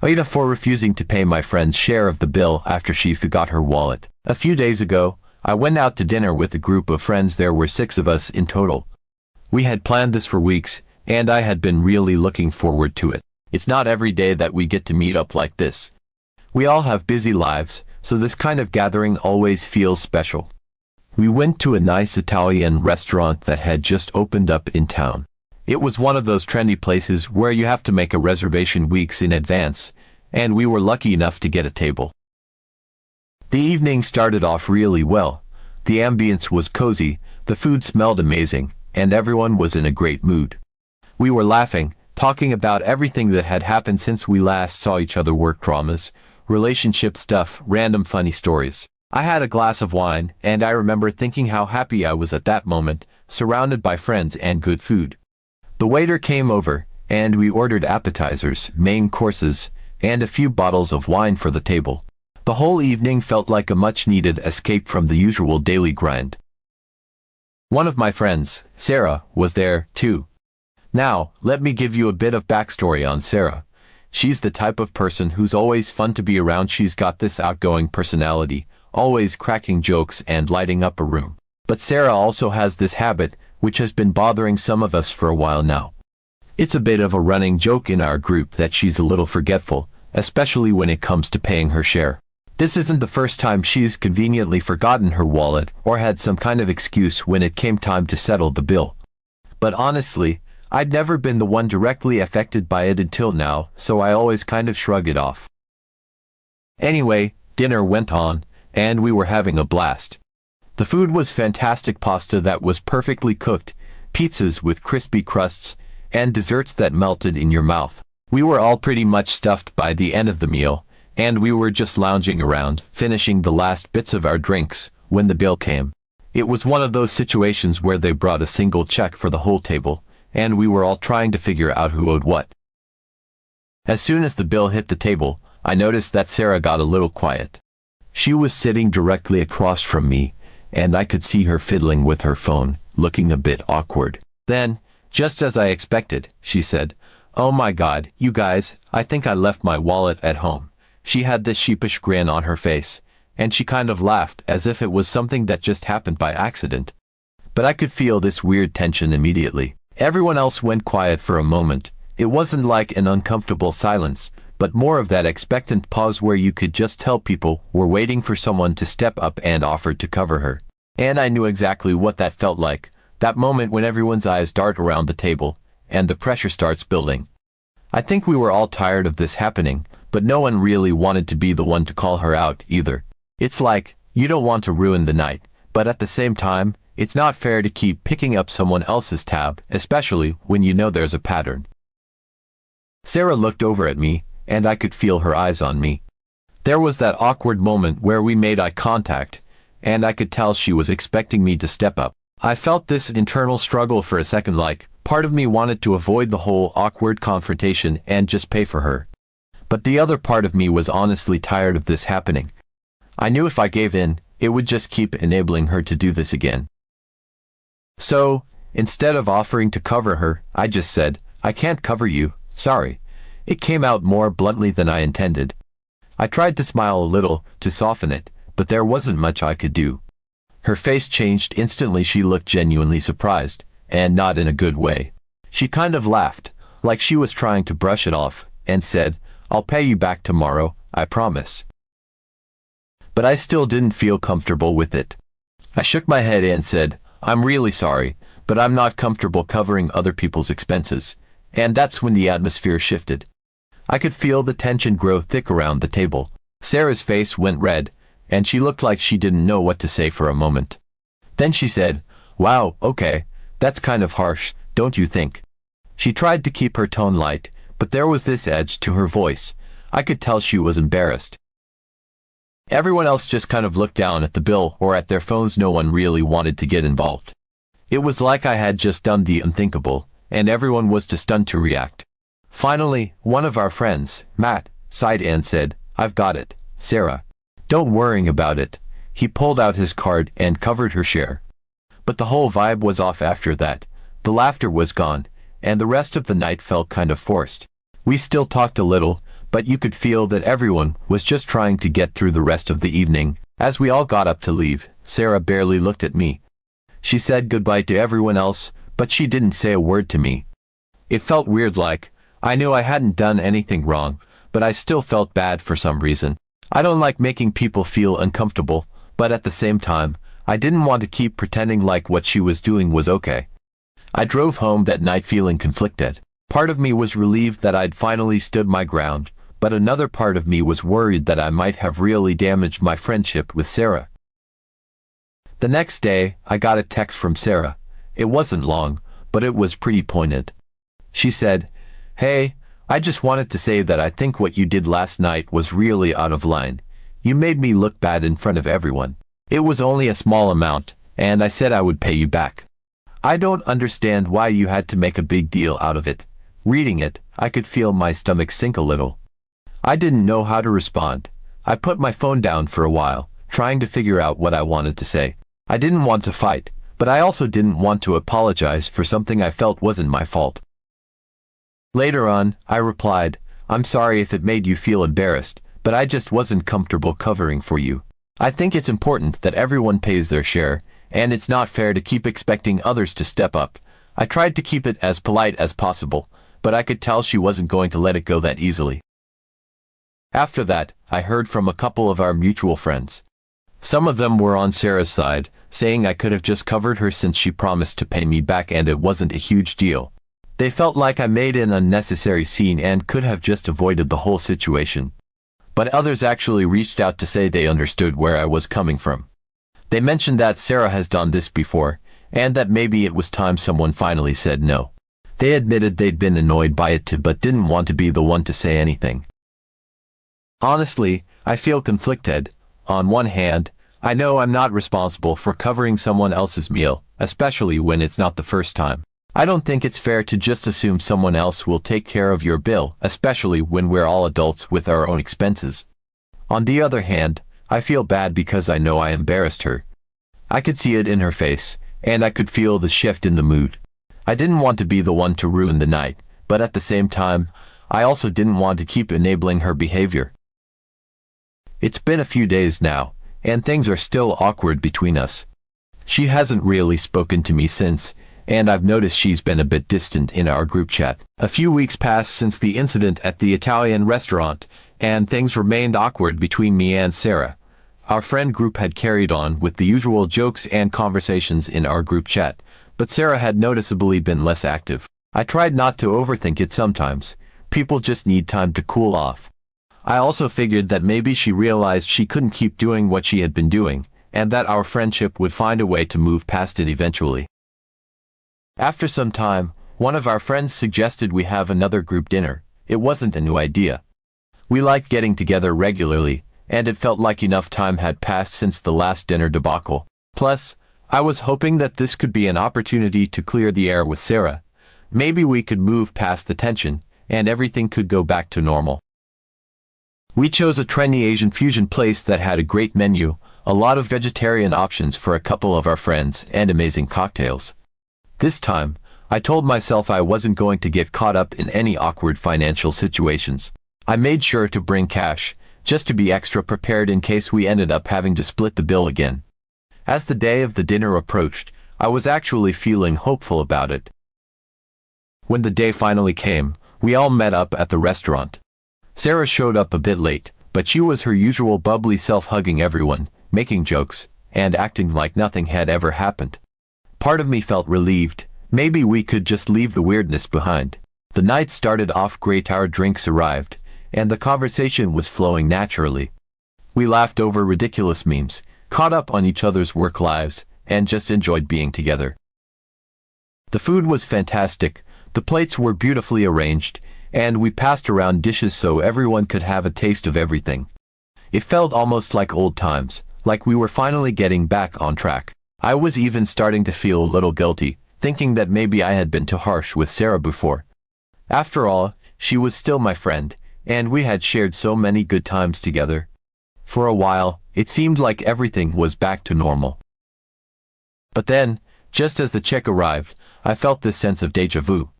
AITA for refusing to pay my friend's share of the bill after she forgot her wallet. A few days ago, I went out to dinner with a group of friends. There were 6 of us in total. We had planned this for weeks, and I had been really looking forward to it. It's not every day that we get to meet up like this. We all have busy lives, so this kind of gathering always feels special. We went to a nice Italian restaurant that had just opened up in town. It was one of those trendy places where you have to make a reservation weeks in advance, and we were lucky enough to get a table. The evening started off really well. The ambience was cozy, the food smelled amazing, and everyone was in a great mood. We were laughing, talking about everything that had happened since we last saw each other: work dramas, relationship stuff, random funny stories. I had a glass of wine, and I remember thinking how happy I was at that moment, surrounded by friends and good food. The waiter came over, and we ordered appetizers, main courses, and a few bottles of wine for the table. The whole evening felt like a much-needed escape from the usual daily grind. One of my friends, Sarah, was there, too. Now, let me give you a bit of backstory on Sarah. She's the type of person who's always fun to be around. She's got this outgoing personality, always cracking jokes and lighting up a room. But Sarah also has this habit, which has been bothering some of us for a while now. It's a bit of a running joke in our group that she's a little forgetful, especially when it comes to paying her share. This isn't the first time she's conveniently forgotten her wallet or had some kind of excuse when it came time to settle the bill. But honestly, I'd never been the one directly affected by it until now, so I always kind of shrug it off. Anyway, dinner went on, and we were having a blast. The food was fantastic: pasta that was perfectly cooked, pizzas with crispy crusts, and desserts that melted in your mouth. We were all pretty much stuffed by the end of the meal, and we were just lounging around, finishing the last bits of our drinks, when the bill came. It was one of those situations where they brought a single check for the whole table, and we were all trying to figure out who owed what. As soon as the bill hit the table, I noticed that Sarah got a little quiet. She was sitting directly across from me, and I could see her fiddling with her phone, looking a bit awkward. Then, just as I expected, she said, "Oh my God, you guys, I think I left my wallet at home." She had this sheepish grin on her face, and she kind of laughed as if it was something that just happened by accident. But I could feel this weird tension immediately. Everyone else went quiet for a moment. It wasn't like an uncomfortable silence, but more of that expectant pause where you could just tell people were waiting for someone to step up and offer to cover her. And I knew exactly what that felt like, that moment when everyone's eyes dart around the table, and the pressure starts building. I think we were all tired of this happening, but no one really wanted to be the one to call her out either. It's like, you don't want to ruin the night, but at the same time, it's not fair to keep picking up someone else's tab, especially when you know there's a pattern. Sarah looked over at me, and I could feel her eyes on me. There was that awkward moment where we made eye contact, and I could tell she was expecting me to step up. I felt this internal struggle for a second, like, part of me wanted to avoid the whole awkward confrontation and just pay for her. But the other part of me was honestly tired of this happening. I knew if I gave in, it would just keep enabling her to do this again. So, instead of offering to cover her, I just said, "I can't cover you, sorry." It came out more bluntly than I intended. I tried to smile a little, to soften it, but there wasn't much I could do. Her face changed instantly. She looked genuinely surprised, and not in a good way. She kind of laughed, like she was trying to brush it off, and said, "I'll pay you back tomorrow, I promise." But I still didn't feel comfortable with it. I shook my head and said, "I'm really sorry, but I'm not comfortable covering other people's expenses." And that's when the atmosphere shifted. I could feel the tension grow thick around the table. Sarah's face went red, and she looked like she didn't know what to say for a moment. Then she said, "Wow, okay, that's kind of harsh, don't you think?" She tried to keep her tone light, but there was this edge to her voice. I could tell she was embarrassed. Everyone else just kind of looked down at the bill or at their phones. No one really wanted to get involved. It was like I had just done the unthinkable, and everyone was too stunned to react. Finally, one of our friends, Matt, sighed and said, "I've got it, Sarah. Don't worry about it." He pulled out his card and covered her share. But the whole vibe was off after that. The laughter was gone, and the rest of the night felt kind of forced. We still talked a little, but you could feel that everyone was just trying to get through the rest of the evening. As we all got up to leave, Sarah barely looked at me. She said goodbye to everyone else, but she didn't say a word to me. It felt weird, like I knew I hadn't done anything wrong, but I still felt bad for some reason. I don't like making people feel uncomfortable, but at the same time, I didn't want to keep pretending like what she was doing was okay. I drove home that night feeling conflicted. Part of me was relieved that I'd finally stood my ground, but another part of me was worried that I might have really damaged my friendship with Sarah. The next day, I got a text from Sarah. It wasn't long, but it was pretty pointed. She said, "Hey, I just wanted to say that I think what you did last night was really out of line. You made me look bad in front of everyone. It was only a small amount, and I said I would pay you back. I don't understand why you had to make a big deal out of it." Reading it, I could feel my stomach sink a little. I didn't know how to respond. I put my phone down for a while, trying to figure out what I wanted to say. I didn't want to fight, but I also didn't want to apologize for something I felt wasn't my fault. Later on, I replied, "I'm sorry if it made you feel embarrassed, but I just wasn't comfortable covering for you. I think it's important that everyone pays their share, and it's not fair to keep expecting others to step up." I tried to keep it as polite as possible, but I could tell she wasn't going to let it go that easily. After that, I heard from a couple of our mutual friends. Some of them were on Sarah's side, saying I could have just covered her since she promised to pay me back and it wasn't a huge deal. They felt like I made an unnecessary scene and could have just avoided the whole situation. But others actually reached out to say they understood where I was coming from. They mentioned that Sarah has done this before, and that maybe it was time someone finally said no. They admitted they'd been annoyed by it too, but didn't want to be the one to say anything. Honestly, I feel conflicted. On one hand, I know I'm not responsible for covering someone else's meal, especially when it's not the first time. I don't think it's fair to just assume someone else will take care of your bill, especially when we're all adults with our own expenses. On the other hand, I feel bad because I know I embarrassed her. I could see it in her face, and I could feel the shift in the mood. I didn't want to be the one to ruin the night, but at the same time, I also didn't want to keep enabling her behavior. It's been a few days now, and things are still awkward between us. She hasn't really spoken to me since, and I've noticed she's been a bit distant in our group chat. A few weeks passed since the incident at the Italian restaurant, and things remained awkward between me and Sarah. Our friend group had carried on with the usual jokes and conversations in our group chat, but Sarah had noticeably been less active. I tried not to overthink it sometimes. People just need time to cool off. I also figured that maybe she realized she couldn't keep doing what she had been doing, and that our friendship would find a way to move past it eventually. After some time, one of our friends suggested we have another group dinner. It wasn't a new idea. We liked getting together regularly, and it felt like enough time had passed since the last dinner debacle. Plus, I was hoping that this could be an opportunity to clear the air with Sarah. Maybe we could move past the tension, and everything could go back to normal. We chose a trendy Asian fusion place that had a great menu, a lot of vegetarian options for a couple of our friends, and amazing cocktails. This time, I told myself I wasn't going to get caught up in any awkward financial situations. I made sure to bring cash, just to be extra prepared in case we ended up having to split the bill again. As the day of the dinner approached, I was actually feeling hopeful about it. When the day finally came, we all met up at the restaurant. Sarah showed up a bit late, but she was her usual bubbly self, hugging everyone, making jokes, and acting like nothing had ever happened. Part of me felt relieved. Maybe we could just leave the weirdness behind. The night started off great. Our drinks arrived, and the conversation was flowing naturally. We laughed over ridiculous memes, caught up on each other's work lives, and just enjoyed being together. The food was fantastic, the plates were beautifully arranged, and we passed around dishes so everyone could have a taste of everything. It felt almost like old times, like we were finally getting back on track. I was even starting to feel a little guilty, thinking that maybe I had been too harsh with Sarah before. After all, she was still my friend, and we had shared so many good times together. For a while, it seemed like everything was back to normal. But then, just as the check arrived, I felt this sense of déjà vu.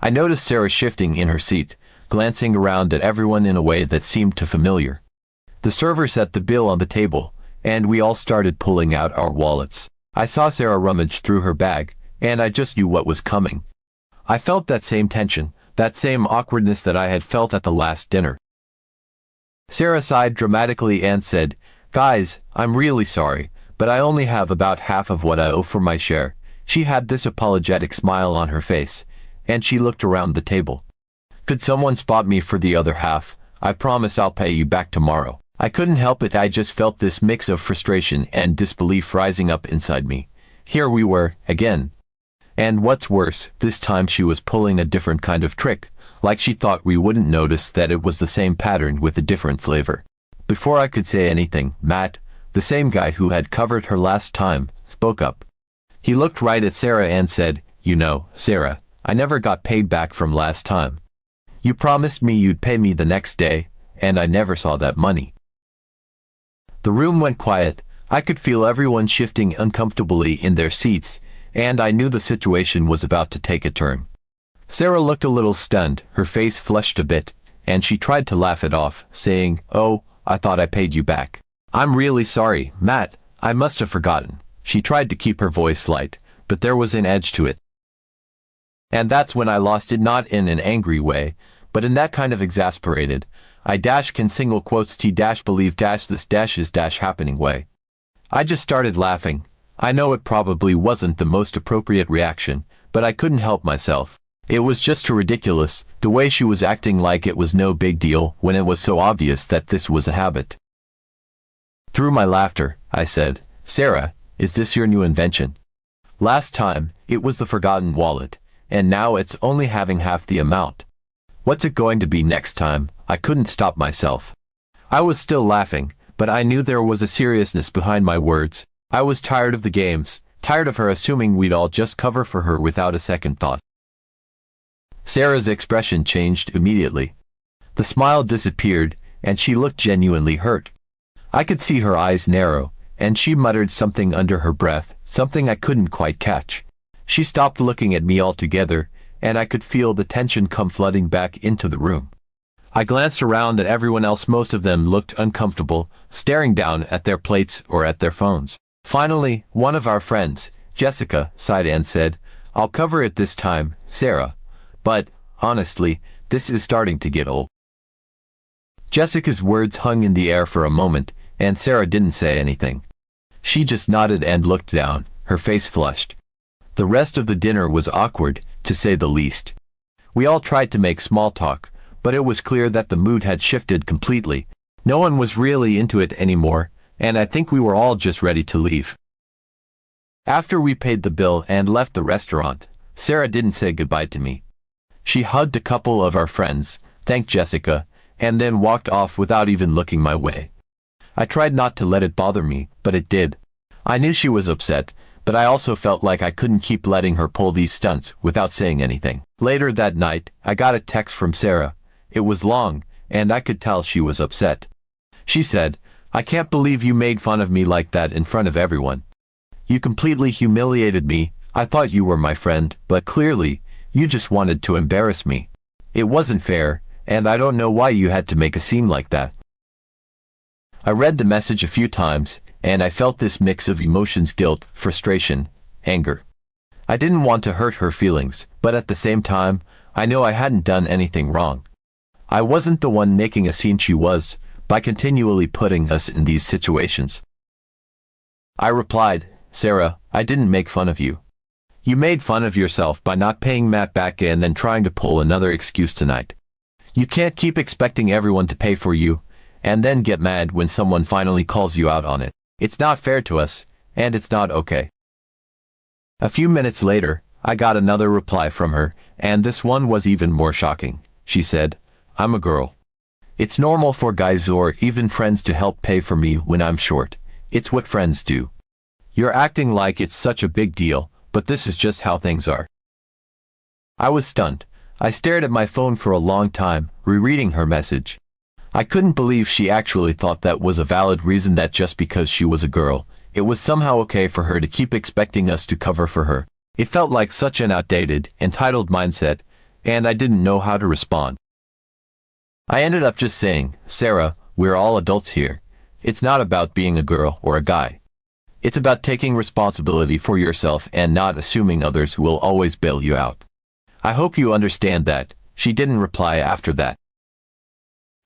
I noticed Sarah shifting in her seat, glancing around at everyone in a way that seemed too familiar. The server set the bill on the table, and we all started pulling out our wallets. I saw Sarah rummage through her bag, and I just knew what was coming. I felt that same tension, that same awkwardness that I had felt at the last dinner. Sarah sighed dramatically and said, "Guys, I'm really sorry, but I only have about half of what I owe for my share." She had this apologetic smile on her face, and she looked around the table. "Could someone spot me for the other half? I promise I'll pay you back tomorrow." I couldn't help it, I just felt this mix of frustration and disbelief rising up inside me. Here we were, again. And what's worse, this time she was pulling a different kind of trick, like she thought we wouldn't notice that it was the same pattern with a different flavor. Before I could say anything, Matt, the same guy who had covered her last time, spoke up. He looked right at Sarah and said, "You know, Sarah, I never got paid back from last time. You promised me you'd pay me the next day, and I never saw that money." The room went quiet. I could feel everyone shifting uncomfortably in their seats, and I knew the situation was about to take a turn. Sarah looked a little stunned, her face flushed a bit, and she tried to laugh it off, saying, "Oh, I thought I paid you back. I'm really sorry, Matt, I must have forgotten." She tried to keep her voice light, but there was an edge to it. And that's when I lost it, not in an angry way, but in that kind of exasperated, I can single quotes T believe this is happening way. I just started laughing. I know it probably wasn't the most appropriate reaction, but I couldn't help myself. It was just too ridiculous, the way she was acting like it was no big deal when it was so obvious that this was a habit. Through my laughter, I said, "Sarah, is this your new invention? Last time, it was the forgotten wallet, and now it's only having half the amount. What's it going to be next time?" I couldn't stop myself. I was still laughing, but I knew there was a seriousness behind my words. I was tired of the games, tired of her assuming we'd all just cover for her without a second thought. Sarah's expression changed immediately. The smile disappeared, and she looked genuinely hurt. I could see her eyes narrow, and she muttered something under her breath, something I couldn't quite catch. She stopped looking at me altogether, and I could feel the tension come flooding back into the room. I glanced around at everyone else. Most of them looked uncomfortable, staring down at their plates or at their phones. Finally, one of our friends, Jessica, sighed and said, "I'll cover it this time, Sarah. But, honestly, this is starting to get old." Jessica's words hung in the air for a moment, and Sarah didn't say anything. She just nodded and looked down, her face flushed. The rest of the dinner was awkward, to say the least. We all tried to make small talk, but it was clear that the mood had shifted completely. No one was really into it anymore, and I think we were all just ready to leave. After we paid the bill and left the restaurant, Sarah didn't say goodbye to me. She hugged a couple of our friends, thanked Jessica, and then walked off without even looking my way. I tried not to let it bother me, but it did. I knew she was upset, but I also felt like I couldn't keep letting her pull these stunts without saying anything. Later that night, I got a text from Sarah. It was long, and I could tell she was upset. She said, "I can't believe you made fun of me like that in front of everyone. You completely humiliated me. I thought you were my friend, but clearly, you just wanted to embarrass me. It wasn't fair, and I don't know why you had to make a scene like that." I read the message a few times, and I felt this mix of emotions: guilt, frustration, anger. I didn't want to hurt her feelings, but at the same time, I knew I hadn't done anything wrong. I wasn't the one making a scene, she was, by continually putting us in these situations. I replied, "Sarah, I didn't make fun of you. You made fun of yourself by not paying Matt back and then trying to pull another excuse tonight. You can't keep expecting everyone to pay for you, and then get mad when someone finally calls you out on it. It's not fair to us, and it's not okay." A few minutes later, I got another reply from her, and this one was even more shocking. She said, "I'm a girl. It's normal for guys or even friends to help pay for me when I'm short. It's what friends do. You're acting like it's such a big deal, but this is just how things are." I was stunned. I stared at my phone for a long time, rereading her message. I couldn't believe she actually thought that was a valid reason, that just because she was a girl, it was somehow okay for her to keep expecting us to cover for her. It felt like such an outdated, entitled mindset, and I didn't know how to respond. I ended up just saying, Sarah, we're all adults here. It's not about being a girl or a guy. It's about taking responsibility for yourself and not assuming others will always bail you out. I hope you understand that. She didn't reply after that.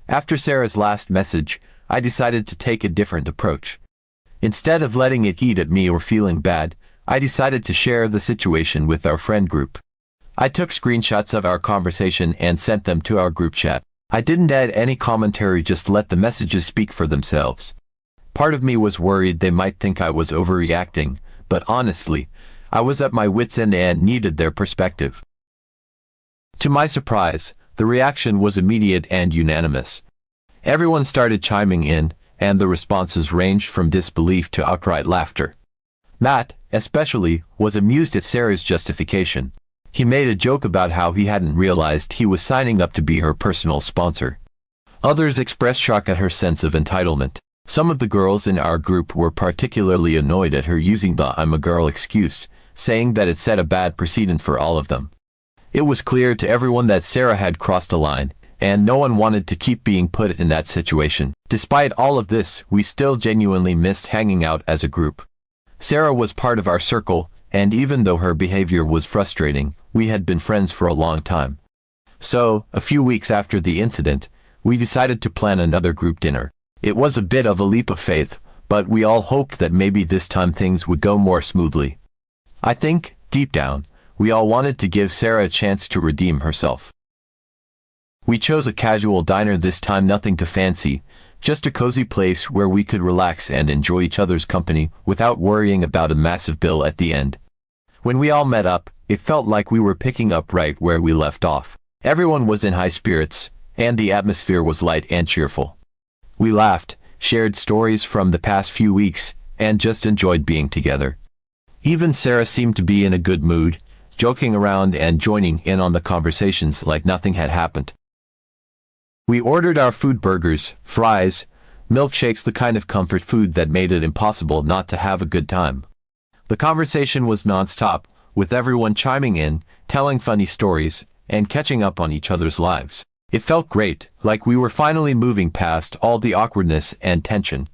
After Sarah's last message, I decided to take a different approach. Instead of letting it eat at me or feeling bad, I decided to share the situation with our friend group. I took screenshots of our conversation and sent them to our group chat. I didn't add any commentary, just let the messages speak for themselves. Part of me was worried they might think I was overreacting, but honestly, I was at my wit's end and needed their perspective. To my surprise, the reaction was immediate and unanimous. Everyone started chiming in, and the responses ranged from disbelief to outright laughter. Matt, especially, was amused at Sarah's justification. He made a joke about how he hadn't realized he was signing up to be her personal sponsor. Others expressed shock at her sense of entitlement. Some of the girls in our group were particularly annoyed at her using the "I'm a girl" excuse, saying that it set a bad precedent for all of them. It was clear to everyone that Sarah had crossed a line, and no one wanted to keep being put in that situation. Despite all of this, we still genuinely missed hanging out as a group. Sarah was part of our circle, and even though her behavior was frustrating, we had been friends for a long time. So, a few weeks after the incident, we decided to plan another group dinner. It was a bit of a leap of faith, but we all hoped that maybe this time things would go more smoothly. I think, deep down, we all wanted to give Sarah a chance to redeem herself. We chose a casual diner this time, nothing too fancy, just a cozy place where we could relax and enjoy each other's company without worrying about a massive bill at the end. When we all met up, it felt like we were picking up right where we left off. Everyone was in high spirits, and the atmosphere was light and cheerful. We laughed, shared stories from the past few weeks, and just enjoyed being together. Even Sarah seemed to be in a good mood, joking around and joining in on the conversations like nothing had happened. We ordered our food: burgers, fries, milkshakes, the kind of comfort food that made it impossible not to have a good time. The conversation was non-stop, with everyone chiming in, telling funny stories, and catching up on each other's lives. It felt great, like we were finally moving past all the awkwardness and tension.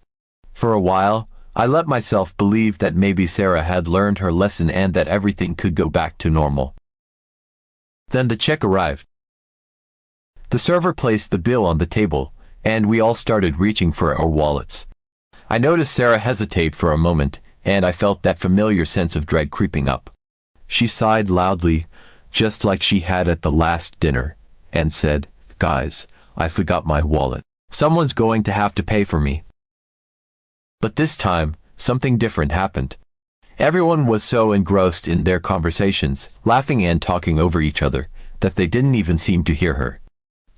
For a while, I let myself believe that maybe Sarah had learned her lesson and that everything could go back to normal. Then the check arrived. The server placed the bill on the table, and we all started reaching for our wallets. I noticed Sarah hesitate for a moment, and I felt that familiar sense of dread creeping up. She sighed loudly, just like she had at the last dinner, and said, "Guys, I forgot my wallet. Someone's going to have to pay for me." But this time, something different happened. Everyone was so engrossed in their conversations, laughing and talking over each other, that they didn't even seem to hear her.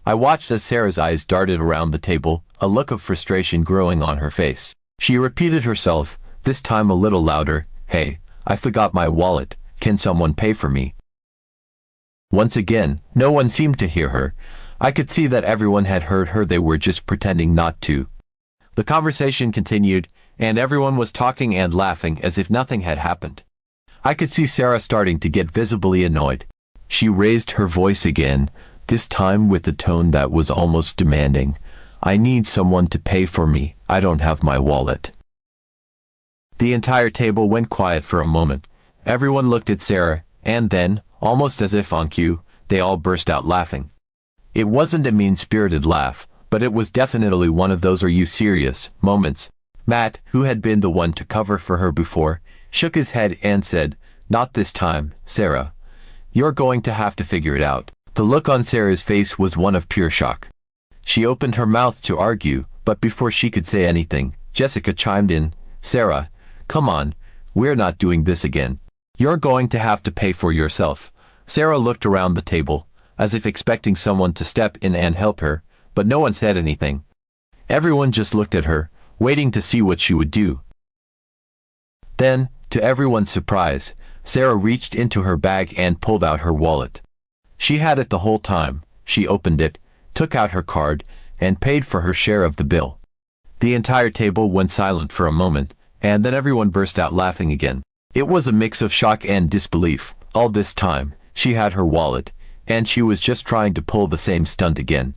I watched as Sarah's eyes darted around the table, a look of frustration growing on her face. She repeated herself, this time a little louder, "Hey, I forgot my wallet. Can someone pay for me?" Once again, no one seemed to hear her. I could see that everyone had heard her, they were just pretending not to. The conversation continued, and everyone was talking and laughing as if nothing had happened. I could see Sarah starting to get visibly annoyed. She raised her voice again, this time with a tone that was almost demanding. "I need someone to pay for me. I don't have my wallet." The entire table went quiet for a moment. Everyone looked at Sarah, and then, almost as if on cue, they all burst out laughing. It wasn't a mean-spirited laugh, but it was definitely one of those "are you serious" moments. Matt, who had been the one to cover for her before, shook his head and said, "Not this time, Sarah. You're going to have to figure it out." The look on Sarah's face was one of pure shock. She opened her mouth to argue, but before she could say anything, Jessica chimed in, "Sarah, come on, we're not doing this again. You're going to have to pay for yourself." Sarah looked around the table, as if expecting someone to step in and help her, but no one said anything. Everyone just looked at her, waiting to see what she would do. Then, to everyone's surprise, Sarah reached into her bag and pulled out her wallet. She had it the whole time. She opened it, took out her card, and paid for her share of the bill. The entire table went silent for a moment, and then everyone burst out laughing again. It was a mix of shock and disbelief. All this time, she had her wallet, and she was just trying to pull the same stunt again.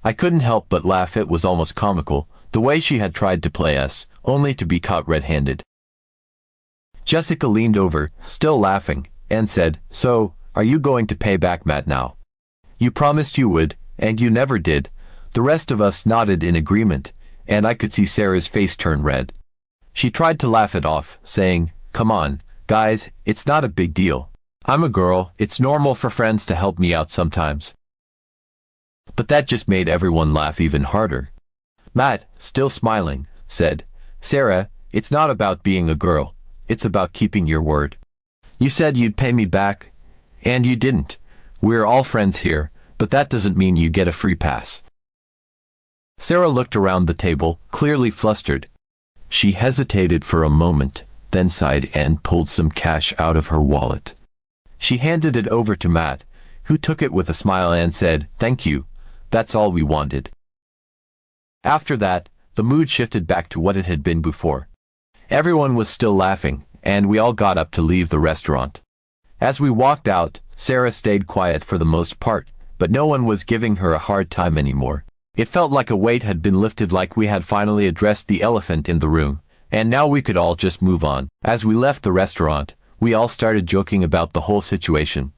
I couldn't help but laugh. It was almost comical, the way she had tried to play us, only to be caught red-handed. Jessica leaned over, still laughing, and said, "So, are you going to pay back Matt now? You promised you would, and you never did." The rest of us nodded in agreement, and I could see Sarah's face turn red. She tried to laugh it off, saying, "Come on, guys, it's not a big deal. I'm a girl, it's normal for friends to help me out sometimes." But that just made everyone laugh even harder. Matt, still smiling, said, "Sarah, it's not about being a girl, it's about keeping your word. You said you'd pay me back, and you didn't. We're all friends here, but that doesn't mean you get a free pass." Sarah looked around the table, clearly flustered. She hesitated for a moment, then sighed and pulled some cash out of her wallet. She handed it over to Matt, who took it with a smile and said, "Thank you, that's all we wanted." After that, the mood shifted back to what it had been before. Everyone was still laughing, and we all got up to leave the restaurant. As we walked out, Sarah stayed quiet for the most part, but no one was giving her a hard time anymore. It felt like a weight had been lifted, like we had finally addressed the elephant in the room, and now we could all just move on. As we left the restaurant, we all started joking about the whole situation.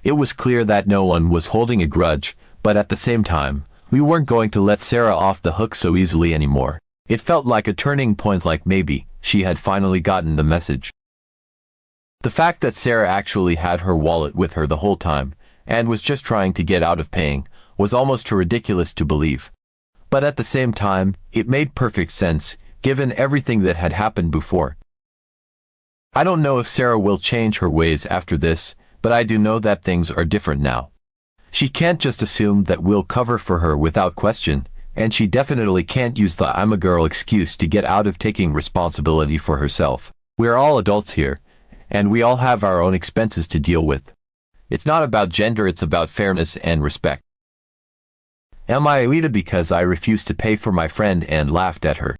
It was clear that no one was holding a grudge, but at the same time, we weren't going to let Sarah off the hook so easily anymore. It felt like a turning point, like maybe she had finally gotten the message. The fact that Sarah actually had her wallet with her the whole time, and was just trying to get out of paying, was almost too ridiculous to believe. But at the same time, it made perfect sense, given everything that had happened before. I don't know if Sarah will change her ways after this, but I do know that things are different now. She can't just assume that we'll cover for her without question, and she definitely can't use the "I'm a girl" excuse to get out of taking responsibility for herself. We're all adults here, and we all have our own expenses to deal with. It's not about gender, it's about fairness and respect. Am I AITA because I refused to pay for my friend and laughed at her?